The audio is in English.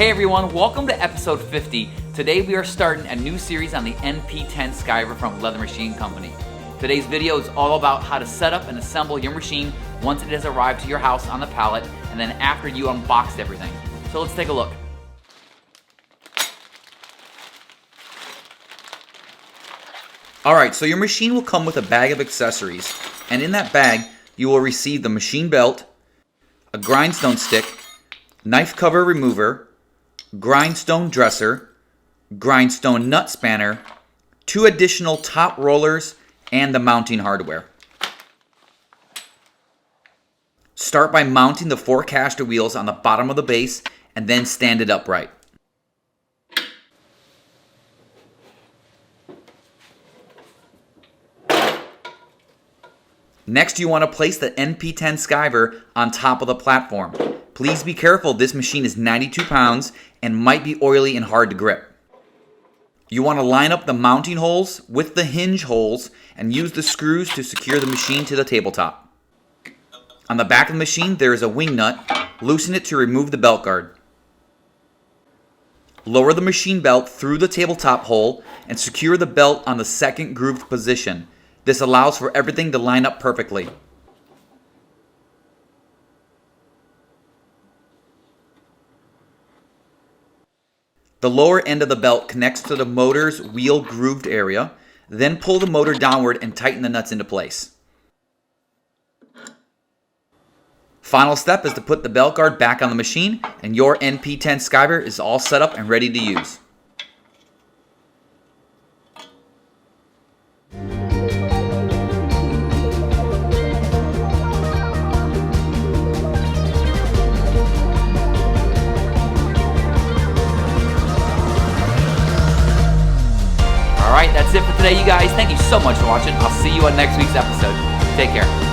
Hey everyone, welcome to episode 50. Today we are starting a new series on the NP10 Skiver from Leather Machine Company. Today's video is all about how to set up and assemble your machine once it has arrived to your house on the pallet and then after you unboxed everything. So let's take a look. Alright, so your machine will come with a bag of accessories, and in that bag you will receive the machine belt, a grindstone stick, knife cover remover, grindstone dresser, grindstone nut spanner, 2 additional top rollers, and the mounting hardware. Start by mounting the 4 caster wheels on the bottom of the base and then stand it upright. Next, you want to place the NP10 Skiver on top of the platform. Please be careful, this machine is 92 pounds and might be oily and hard to grip. You want to line up the mounting holes with the hinge holes and use the screws to secure the machine to the tabletop. On the back of the machine, there is a wing nut. Loosen it to remove the belt guard. Lower the machine belt through the tabletop hole and secure the belt on the second grooved position. This allows for everything to line up perfectly. The lower end of the belt connects to the motor's wheel grooved area. Then pull the motor downward and tighten the nuts into place. Final step is to put the belt guard back on the machine, and your NP10 Skiver is all set up and ready to use. Alright, that's it for today, you guys. Thank you so much for watching. I'll see you on next week's episode. Take care.